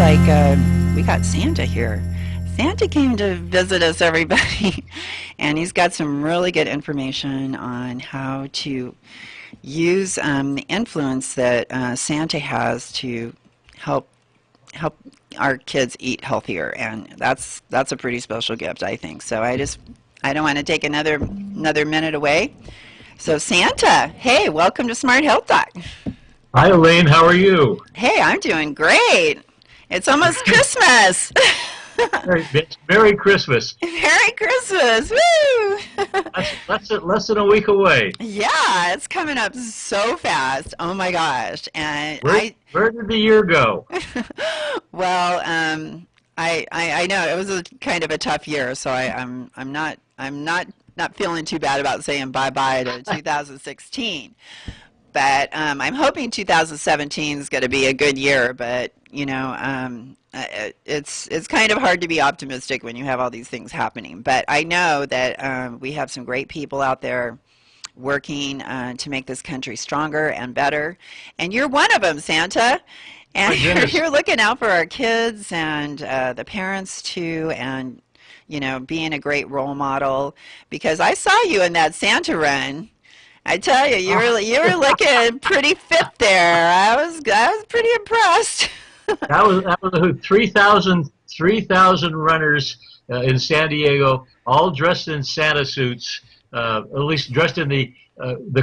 like we got Santa here. Santa came to visit us, everybody, and he's got some really good information on how to use the influence that Santa has to help help our kids eat healthier, and that's a pretty special gift, I think. So I don't want to take another minute away. So Santa, hey, welcome to Smart Health Talk. Hi, Elaine. How are you? Hey, I'm doing great. It's almost Christmas. Merry Christmas. Merry Christmas. Woo! That's less than a week away. Yeah, it's coming up so fast. Oh my gosh. And Where did the year go? well, I know it was a kind of a tough year, so I'm not feeling too bad about saying bye-bye to 2016. But I'm hoping 2017 is going to be a good year. But it's kind of hard to be optimistic when you have all these things happening. But I know that we have some great people out there working to make this country stronger and better. And you're one of them, Santa. And you're looking out for our kids and the parents too, and being a great role model. Because I saw you in that Santa run. I tell you, you were looking pretty fit there. I was pretty impressed. That was 3,000 runners in San Diego, all dressed in Santa suits, at least dressed in the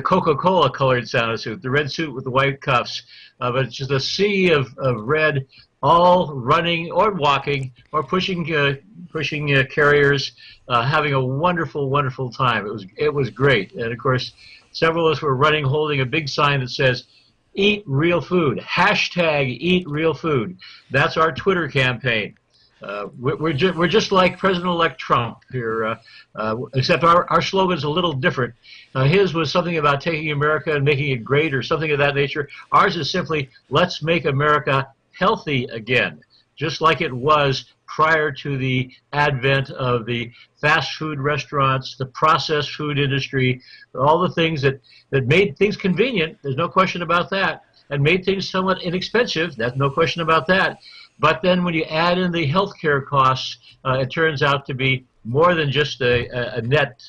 Coca-Cola colored Santa suit, the red suit with the white cuffs. But it's just a sea of red, all running or walking or pushing carriers, having a wonderful time. It was great, and of course, several of us were running holding a big sign that says, "Eat real food." Hashtag Eat Real Food. That's our Twitter campaign. We're just like President-elect Trump here, except our slogan's a little different. His was something about taking America and making it great or something of that nature. Ours is simply, let's make America healthy again, just like it was prior to the advent of the fast food restaurants, the processed food industry, all the things that made things convenient, there's no question about that, and made things somewhat inexpensive, that's no question about that. But then when you add in the healthcare costs, it turns out to be more than just a net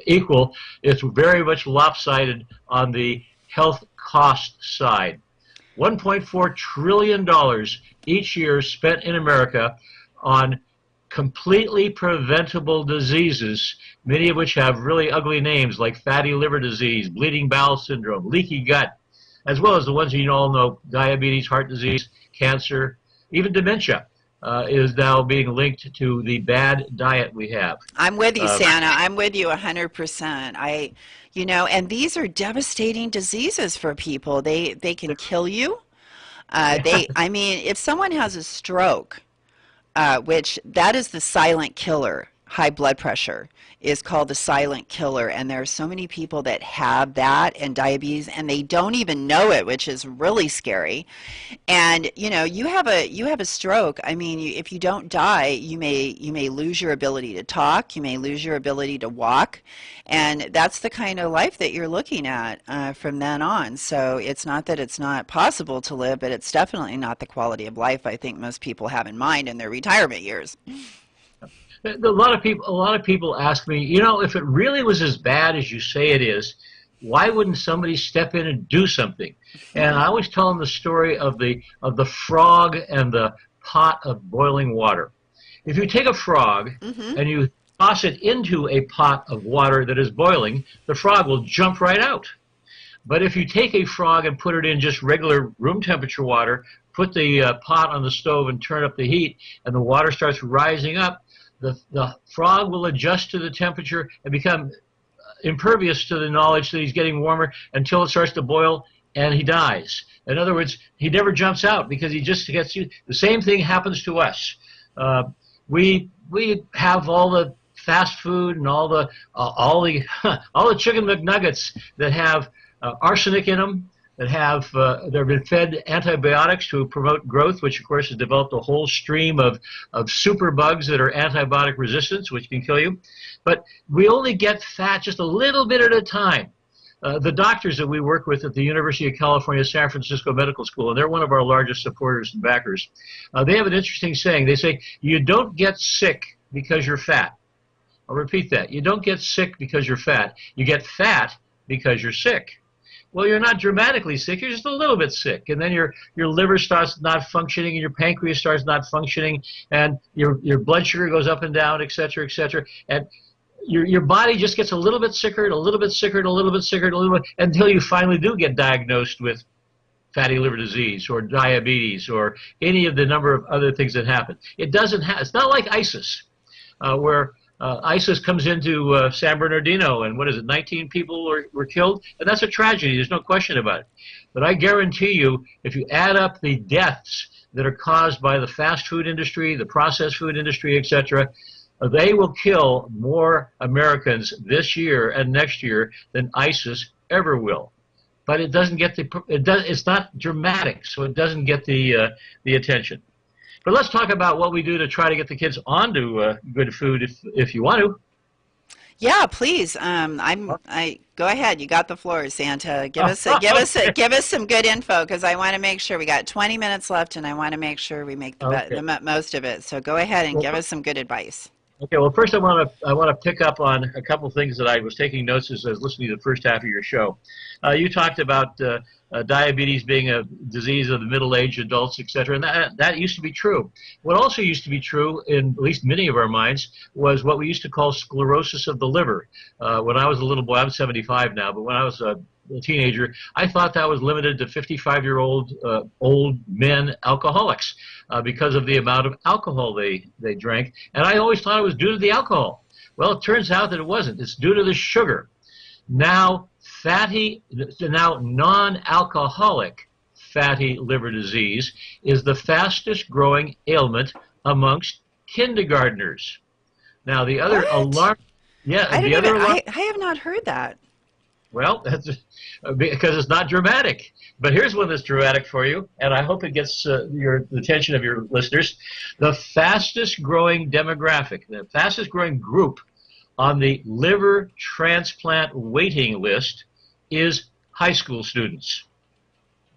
equal. It's very much lopsided on the health cost side. $1.4 trillion each year spent in America on completely preventable diseases, many of which have really ugly names like fatty liver disease, bleeding bowel syndrome, leaky gut, as well as the ones you all know, diabetes, heart disease, cancer, even dementia is now being linked to the bad diet we have. I'm with you, Santa. I'm with you 100%. And these are devastating diseases for people. They can kill you. I mean, if someone has a stroke, which that is the silent killer, high blood pressure is called the silent killer, and there are so many people that have that and diabetes and they don't even know it, which is really scary. And you have a stroke. I mean, if you don't die, you may lose your ability to talk, you may lose your ability to walk, and that's the kind of life that you're looking at from then on. So it's not that it's not possible to live, but it's definitely not the quality of life I think most people have in mind in their retirement years. A lot of people ask me, if it really was as bad as you say it is, why wouldn't somebody step in and do something? And I always tell them the story of the frog and the pot of boiling water. If you take a frog and you toss it into a pot of water that is boiling, the frog will jump right out. But if you take a frog and put it in just regular room temperature water, put the pot on the stove and turn up the heat, and the water starts rising up, the frog will adjust to the temperature and become impervious to the knowledge that he's getting warmer until it starts to boil and he dies. In other words, he never jumps out because he just gets used. The same thing happens to us. We have all the fast food and all the chicken McNuggets that have arsenic in them, that have they've been fed antibiotics to promote growth, which of course has developed a whole stream of super bugs that are antibiotic resistant, which can kill you. But we only get fat just a little bit at a time. The doctors that we work with at the University of California, San Francisco Medical School, and they're one of our largest supporters and backers, they have an interesting saying. They say, you don't get sick because you're fat. I'll repeat that. You don't get sick because you're fat. You get fat because you're sick. Well, you're not dramatically sick. You're just a little bit sick. And then your liver starts not functioning, and your pancreas starts not functioning, and your blood sugar goes up and down, et cetera, et cetera. And your body just gets a little bit sicker and a little bit sicker and a little bit sicker and a little bit until you finally do get diagnosed with fatty liver disease or diabetes or any of the number of other things that happen. It's not like ISIS, where ISIS comes into San Bernardino and 19 people were killed, and that's a tragedy. There's no question about it. But I guarantee you, if you add up the deaths that are caused by the fast food industry, the processed food industry, etc., they will kill more Americans this year and next year than ISIS ever will. But it doesn't get it's not dramatic, so it doesn't get the attention. But let's talk about what we do to try to get the kids onto good food, if you want to. Yeah, please. Go ahead. You got the floor, Santa. Give us some good info, because I want to make sure we got 20 minutes left, and I want to make sure we make the most of it. So go ahead and give us some good advice. Okay. Well, first I want to pick up on a couple things that I was taking notes as I was listening to the first half of your show. You talked about diabetes being a disease of the middle-aged adults, etc., and that used to be true. What also used to be true, in at least many of our minds, was what we used to call sclerosis of the liver. When I was a little boy, I'm 75 now, but when I was a teenager, I thought that was limited to 55-year-old old men alcoholics because of the amount of alcohol they drank, and I always thought it was due to the alcohol. Well, it turns out that it wasn't. It's due to the sugar. Now non-alcoholic fatty liver disease is the fastest growing ailment amongst kindergartners. Now the other alarm, I have not heard that. Well, that's because it's not dramatic. But here's one that's dramatic for you, and I hope it gets the attention of your listeners. The fastest growing demographic, the fastest growing group on the liver transplant waiting list is high school students.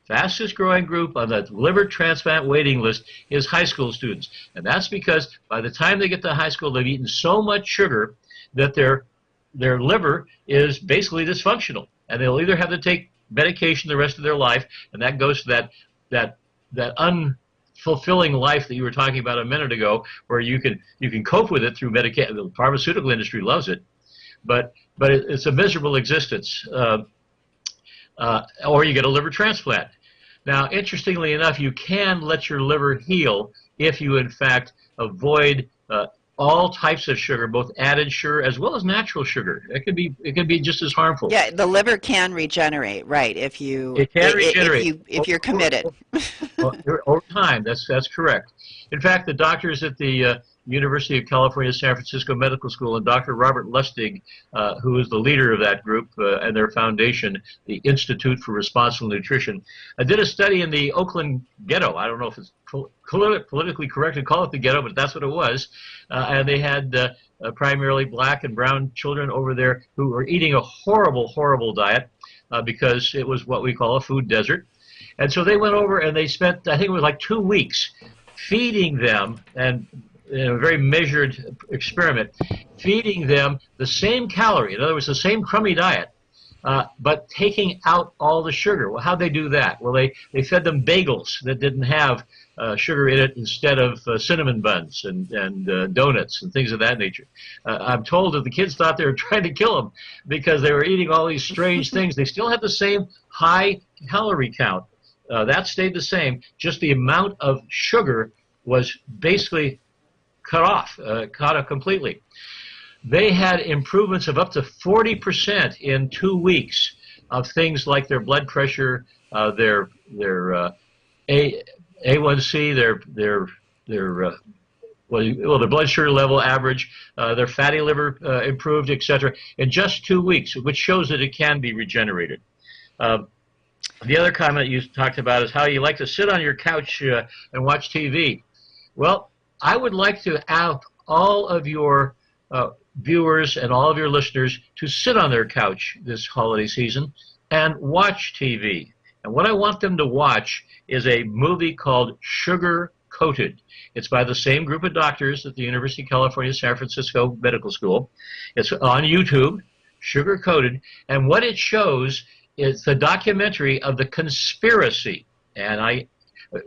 Fastest growing group on the liver transplant waiting list is high school students. And that's because by the time they get to high school, they've eaten so much sugar that their liver is basically dysfunctional. And they'll either have to take medication the rest of their life, and that goes to that unfulfilling life that you were talking about a minute ago, where you can cope with it through medication. The pharmaceutical industry loves it, but it's a miserable existence. Or you get a liver transplant. Now, interestingly enough, you can let your liver heal if you, in fact, avoid all types of sugar, both added sugar as well as natural sugar. It can be just as harmful. Yeah, the liver can regenerate, right? If you're committed. Over time, that's correct. In fact, the doctors at the University of California, San Francisco Medical School, and Dr. Robert Lustig, who is the leader of that group and their foundation, the Institute for Responsible Nutrition, did a study in the Oakland ghetto. I don't know if it's politically correct to call it the ghetto, but that's what it was. And they had primarily black and brown children over there who were eating a horrible, horrible diet because it was what we call a food desert. And so they went over and they spent, I think it was like 2 weeks, feeding them, and in a very measured experiment, feeding them the same calorie, in other words, the same crummy diet, but taking out all the sugar. Well, how'd they do that? Well, they fed them bagels that didn't have sugar in it instead of cinnamon buns and donuts and things of that nature. I'm told that the kids thought they were trying to kill them because they were eating all these strange things. They still had the same high calorie count. That stayed the same. Just the amount of sugar was basically cut off completely. They had improvements of up to 40% in 2 weeks of things like their blood pressure, their A1C, their blood sugar level average, their fatty liver improved, etc., in just 2 weeks, which shows that it can be regenerated. The other comment you talked about is how you like to sit on your couch and watch TV. Well, I would like to have all of your viewers and all of your listeners to sit on their couch this holiday season and watch TV. And what I want them to watch is a movie called Sugar Coated. It's by the same group of doctors at the University of California, San Francisco Medical School. It's on YouTube, Sugar Coated. And what it shows is the documentary of the conspiracy. And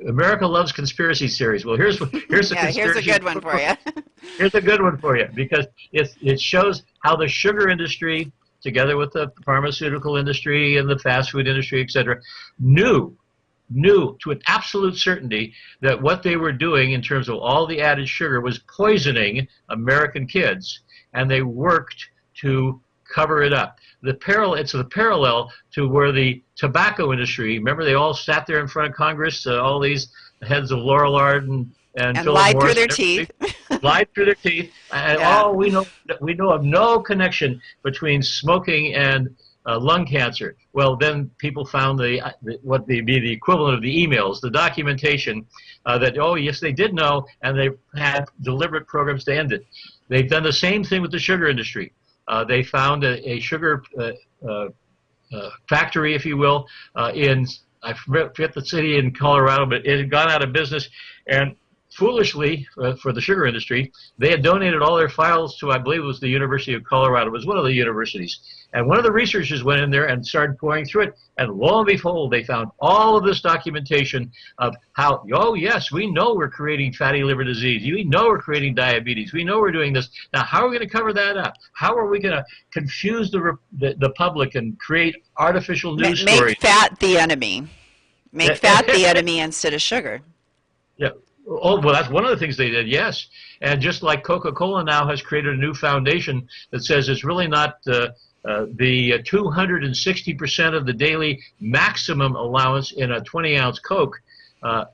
America loves conspiracy series. Well, here's a conspiracy. Here's a good one for you. Here's a good one for you, because it shows how the sugar industry, together with the pharmaceutical industry and the fast food industry, etc., knew to an absolute certainty that what they were doing in terms of all the added sugar was poisoning American kids, and they worked to cover it up. It's the parallel to where the tobacco industry, remember, they all sat there in front of Congress, all these heads of Lorillard and Philip lied Morris through their teeth. Lied through their teeth. And we know of no connection between smoking and lung cancer. Well, then people found what would be the equivalent of the emails, the documentation that, oh, yes, they did know, and they had deliberate programs to end it. They've done the same thing with the sugar industry. They found a sugar factory, if you will, I forget the city in Colorado, but it had gone out of business, and foolishly, for the sugar industry, they had donated all their files to, I believe it was the University of Colorado. It was one of the universities. And one of the researchers went in there and started pouring through it, and lo and behold, they found all of this documentation of how, oh yes, we know we're creating fatty liver disease. We know we're creating diabetes. We know we're doing this. Now, how are we going to cover that up? How are we going to confuse the public and create artificial news stories? Make fat the enemy. Make fat the enemy instead of sugar. Yeah. Oh, well, that's one of the things they did, yes. And just like Coca-Cola now has created a new foundation that says it's really not the 260% of the daily maximum allowance in a 20-ounce Coke. I'll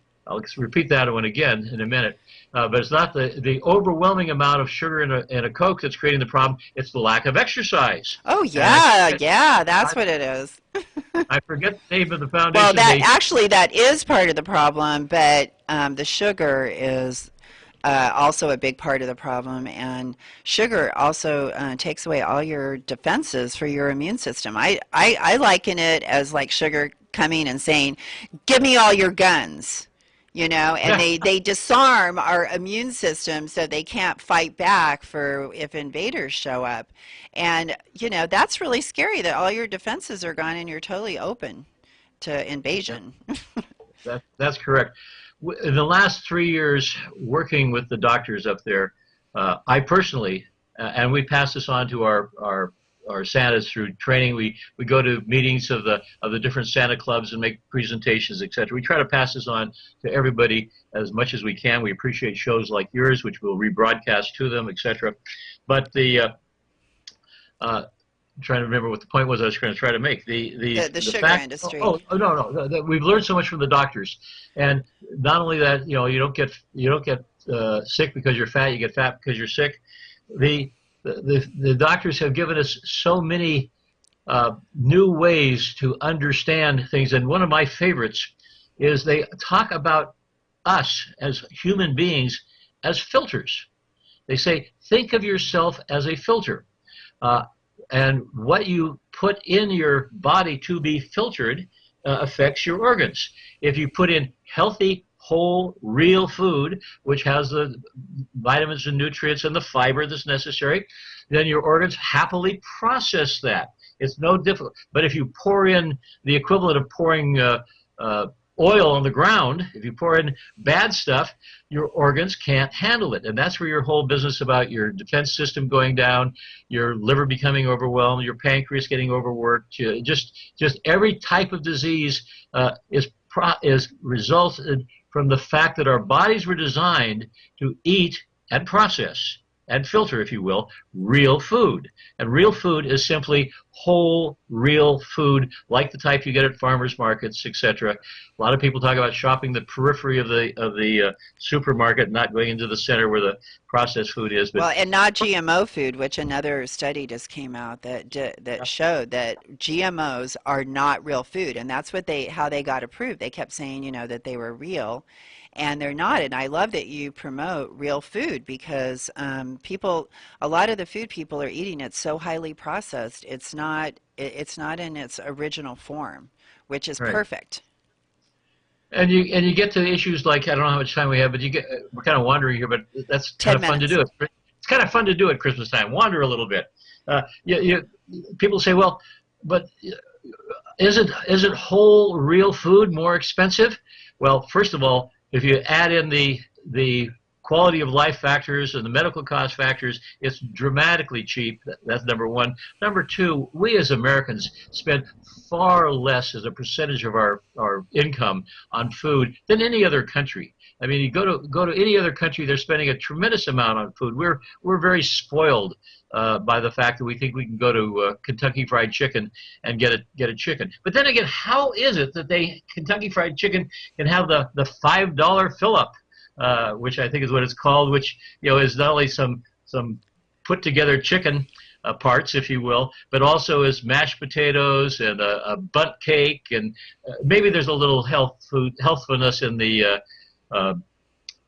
repeat that one again in a minute. But it's not the overwhelming amount of sugar in a Coke that's creating the problem. It's the lack of exercise. Oh, yeah, that's what it is. I forget the name of the foundation. Well, that is part of the problem, but the sugar is also a big part of the problem, and sugar also takes away all your defenses for your immune system. I liken it as like sugar coming and saying, give me all your guns, and they disarm our immune system so they can't fight back for if invaders show up. And, that's really scary that all your defenses are gone and you're totally open to invasion. That's correct. In the last 3 years working with the doctors up there, I personally, and we pass this on to our Santas through training. We go to meetings of the different Santa clubs and make presentations, etc. We try to pass this on to everybody as much as we can. We appreciate shows like yours, which we'll rebroadcast to them, etc. But I'm trying to remember what the point was I was going to try to make. The sugar fact, industry. No. We've learned so much from the doctors, and not only that, you don't get sick because you're fat. You get fat because you're sick. The doctors have given us so many new ways to understand things, and one of my favorites is they talk about us as human beings as filters. They say, think of yourself as a filter. And what you put in your body to be filtered affects your organs. If you put in healthy, whole, real food, which has the vitamins and nutrients and the fiber that's necessary, then your organs happily process that. It's no difficult. But if you pour in the equivalent of pouring oil on the ground, if you pour in bad stuff, your organs can't handle it. And that's where your whole business about your defense system going down, your liver becoming overwhelmed, your pancreas getting overworked, just every type of disease is resulted from the fact that our bodies were designed to eat and process and filter, if you will, real food. And real food is simply whole, real food, like the type you get at farmers markets, etc. A lot of people talk about shopping the periphery of the supermarket, not going into the center where the processed food is. But, well, and not GMO food, which another study just came out that showed that GMOs are not real food, and that's how they got approved. They kept saying, that they were real. and they're not. And I love that you promote real food because people, a lot of the food people are eating, it's so highly processed. It's not in its original form, which is Right. perfect. And you get to issues like, I don't know how much time we have, but we're kind of wandering here, but that's kind 10 of fun to minutes. do. It's kind of fun to do at Christmas time. Wander a little bit. People say, well, but isn't whole real food more expensive? Well, first of all, if you add in the quality of life factors and the medical cost factors, it's dramatically cheap. That's number one. Number two, we as Americans spend far less as a percentage of our income on food than any other country. I mean, you go to any other country, they're spending a tremendous amount on food. We're very spoiled by the fact that we think we can go to Kentucky Fried Chicken and get a chicken. But then again, how is it that Kentucky Fried Chicken can have the $5 fill-up, which I think is what it's called, which is not only some put together chicken parts, if you will, but also is mashed potatoes and a butt cake, and maybe there's a little healthfulness uh,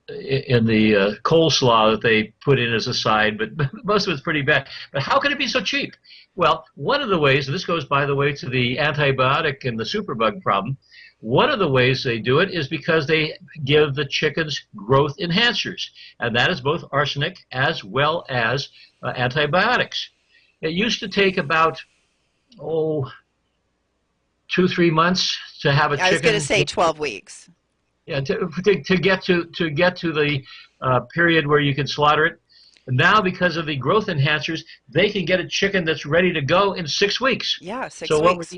in the coleslaw that they put in as a side, but most of it's pretty bad. But how can it be so cheap? Well, one of the ways, and this goes, by the way, to the antibiotic and the superbug problem, one of the ways they do it is because they give the chickens growth enhancers, and that is both arsenic as well as antibiotics. It used to take about, 2-3 months to have a chicken. I was going to say 12 weeks. Yeah, to get to the period where you can slaughter it. And now, because of the growth enhancers, they can get a chicken that's ready to go in 6 weeks. Yeah, 6 So weeks.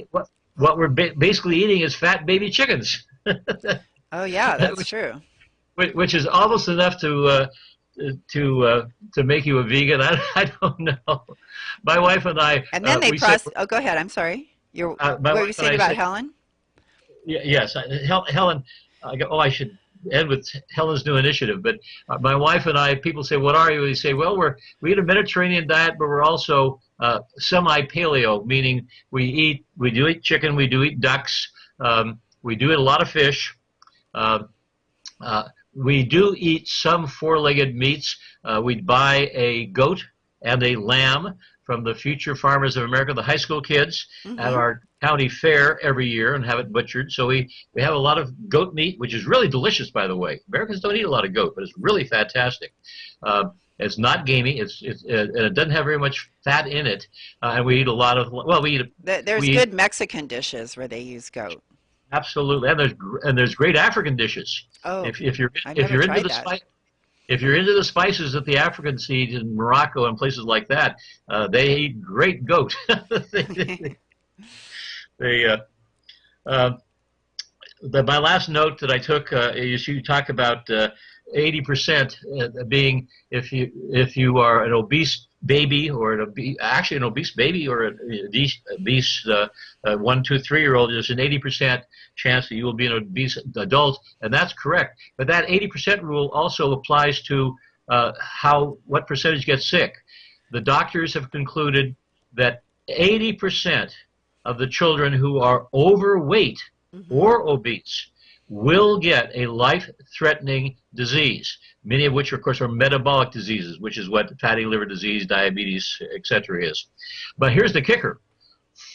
what we're basically eating is fat baby chickens. Oh, yeah, that's true. Which is almost enough to make you a vegan. I don't know. My wife and I. And then they process. Oh, go ahead. I'm sorry. What were you saying about Helen? Yes, Helen. I should end with Helen's new initiative. But my wife and I, people say, "What are you?" We say, "Well, we eat a Mediterranean diet, but we're also semi-paleo, meaning we do eat chicken, we do eat ducks, we do eat a lot of fish." We do eat some four-legged meats. We'd buy a goat and a lamb from the Future Farmers of America, the high school kids, at our county fair every year and have it butchered. So we have a lot of goat meat, which is really delicious, by the way. Americans don't eat a lot of goat, but it's really fantastic. It's not gamey. It doesn't have very much fat in it, and we eat a lot of. Well, There's good Mexican dishes where they use goat. Absolutely, and there's great African dishes. Oh, if you're I've never tried that. If you're into the spices that the Africans eat in Morocco and places like that, they eat great goat. My last note that I took is you talk about 80% being if you are an obese baby or an obese baby or an obese 1, 2, 3-year-old, there's an 80% chance that you will be an obese adult, and that's correct. But that 80% rule also applies to what percentage gets sick. The doctors have concluded that 80% of the children who are overweight or obese will get a life-threatening disease, many of which, of course, are metabolic diseases, which is what fatty liver disease, diabetes, etc. is. But here's the kicker.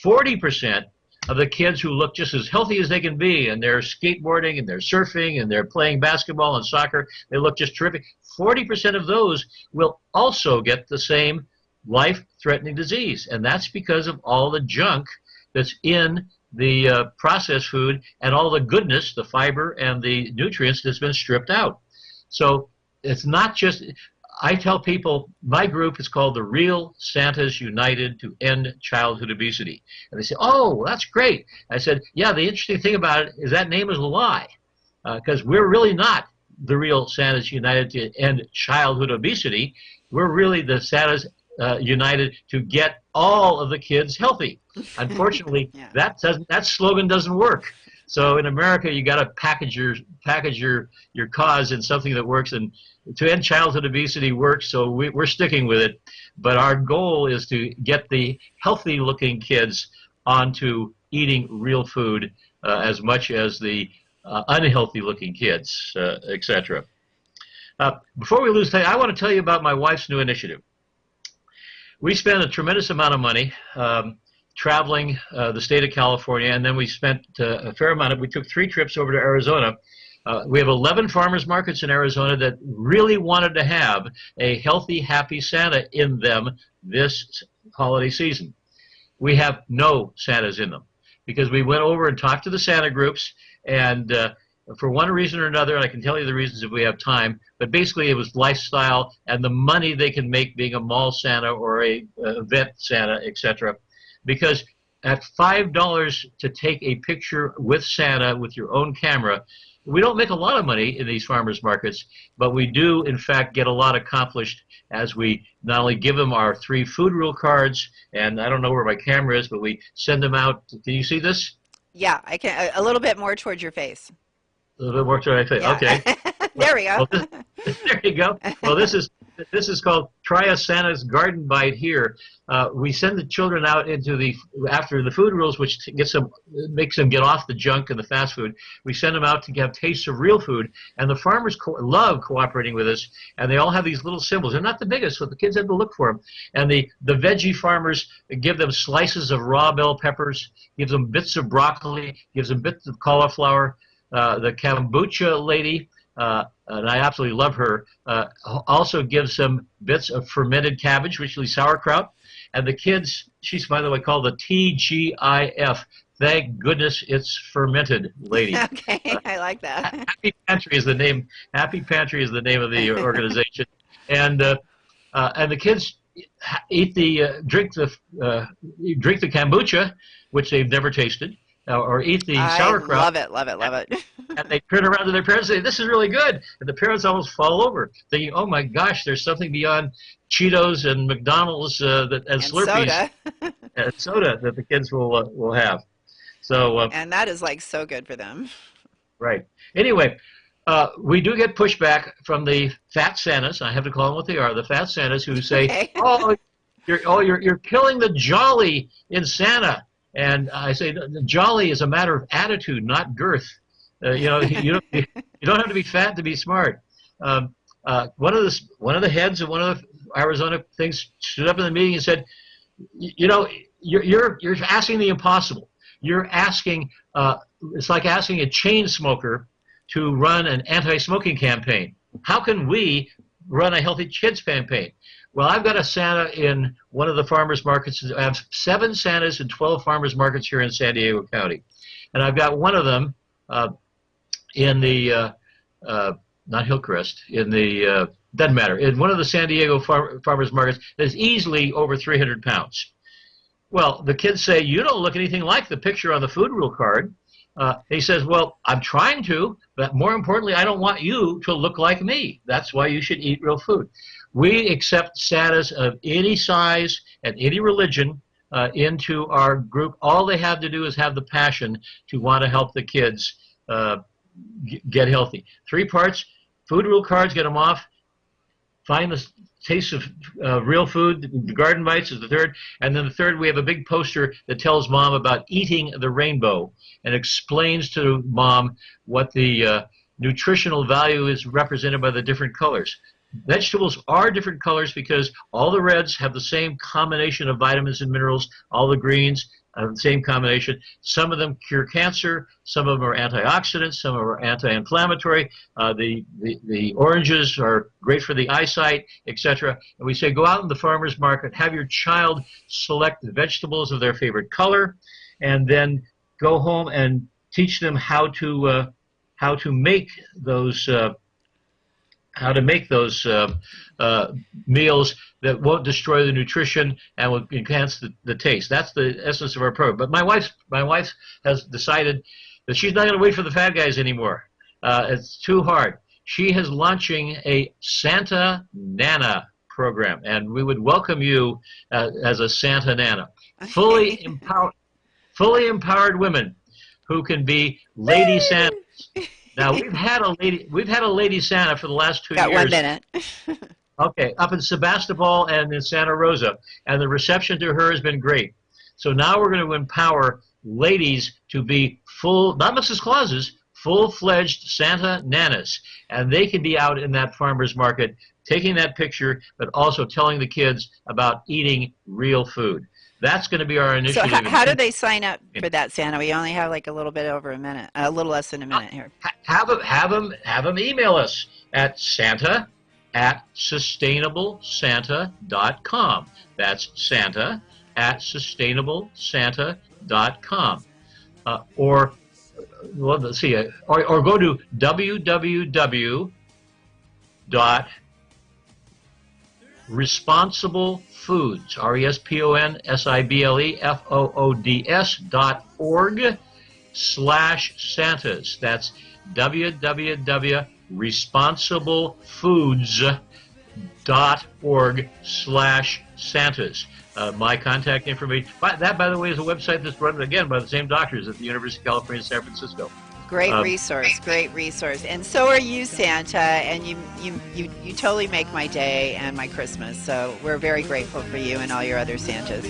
40% of the kids who look just as healthy as they can be, and they're skateboarding, and they're surfing, and they're playing basketball and soccer, they look just terrific, 40% of those will also get the same life-threatening disease, and that's because of all the junk that's in the processed food and all the goodness, the fiber and the nutrients that's been stripped out. So it's not just, I tell people, my group is called the Real Santas United to End Childhood Obesity. And they say, oh, that's great. I said, yeah, the interesting thing about it is that name is a lie, because we're really not the Real Santas United to End Childhood Obesity. We're really the Santas United to get all of the kids healthy. Unfortunately, Yeah. that slogan doesn't work. So in America, you got to package your cause in something that works. And to end childhood obesity works, so we're sticking with it. But our goal is to get the healthy-looking kids onto eating real food as much as the unhealthy-looking kids, etc. Before we lose time, I want to tell you about my wife's new initiative. We spent a tremendous amount of money traveling the state of California, and then we spent a fair amount of, we took 3 trips over to Arizona. We have 11 farmers markets in Arizona that really wanted to have a healthy, happy Santa in them this holiday season. We have no Santas in them because we went over and talked to the Santa groups, and for one reason or another, and I can tell you the reasons if we have time, but basically it was lifestyle and the money they can make being a mall Santa or a vet Santa, etc. Because at $5 to take a picture with Santa with your own camera, we don't make a lot of money in these farmers markets, but we do, in fact, get a lot accomplished as we not only give them our 3 food rule cards, and I don't know where my camera is, but we send them out. Can you see this? Yeah, I can. A little bit more towards your face. A little bit more towards my face. Yeah. Okay. There we go. Well, there you go. Well, this is called Try a Santa's Garden Bite here. We send the children out into after the food rules, which makes them get off the junk and the fast food. We send them out to have tastes of real food, and the farmers love cooperating with us, and they all have these little symbols. They're not the biggest, so the kids have to look for them. And the veggie farmers give them slices of raw bell peppers, gives them bits of broccoli, gives them bits of cauliflower. The kombucha lady, and I absolutely love her, also gives them bits of fermented cabbage, which is sauerkraut. And the kids, she's, by the way, called the TGIF. Thank goodness it's fermented, lady. Okay, I like that. Happy Pantry is the name. Happy Pantry is the name of the organization. And the kids drink the kombucha, which they've never tasted. Or eat the sauerkraut. Love it. And they turn around to their parents and say, "This is really good." And the parents almost fall over, thinking, "Oh my gosh, there's something beyond Cheetos and McDonald's and Slurpees soda. and soda that the kids will have." So and that is like so good for them. right. Anyway, we do get pushback from the fat Santas. I have to call them what they are. The fat Santas who say, Okay. you're killing the jolly in Santa." And I say, jolly is a matter of attitude, not girth. You don't have to be fat to be smart. One of the heads of one of the Arizona things stood up in the meeting and said, you're asking the impossible. You're asking, it's like asking a chain smoker to run an anti-smoking campaign. How can we run a healthy kids campaign? Well, I've got a Santa in one of the farmers markets. I have 7 Santas in 12 farmers markets here in San Diego County. And I've got one of them in the, not Hillcrest, in the, doesn't matter, in one of the San Diego farmers markets that's easily over 300 pounds. Well, the kids say, "You don't look anything like the picture on the food rule card." He says, "Well, I'm trying to, but more importantly, I don't want you to look like me. That's why you should eat real food." We accept Santas of any size and any religion into our group. All they have to do is have the passion to want to help the kids get healthy. 3 parts, food rule cards, get them off. Find the taste of real food. The garden bites is the 3rd. And then the 3rd, we have a big poster that tells mom about eating the rainbow and explains to mom what the nutritional value is represented by the different colors. Vegetables are different colors because all the reds have the same combination of vitamins and minerals. All the greens have the same combination. Some of them cure cancer. Some of them are antioxidants. Some of them are anti-inflammatory. The oranges are great for the eyesight, etc. And we say go out in the farmer's market, have your child select the vegetables of their favorite color, and then go home and teach them how to make those meals that won't destroy the nutrition and will enhance the taste. That's the essence of our program. But my wife has decided that she's not going to wait for the fat guys anymore. It's too hard. She is launching a Santa Nana program, and we would welcome you as a Santa Nana. Fully empowered women who can be lady Santas. Now we've had a lady Santa for the last 2 years. Got 1 minute. Okay, up in Sebastopol and in Santa Rosa, and the reception to her has been great. So now we're going to empower ladies to be full, not Mrs. Clauses, full-fledged Santa nanas, and they can be out in that farmer's market taking that picture, but also telling the kids about eating real food. That's going to be our So initiative. how do they sign up for that, Santa? We only have like a little bit over a minute, a little less than a minute here. Have them email us at Santa@sustainablesanta.com. That's Santa@sustainablesanta.com. Or well, let's see, or go to www.responsiblefoods, RESPONSIBLEFOODS.org/Santas. That's www.responsiblefoods.org/Santas. My contact information. That, by the way, is a website that's run again by the same doctors at the University of California, San Francisco. Great resource, great resource. And so are you, Santa, and you totally make my day and my Christmas. So we're very grateful for you and all your other Santas.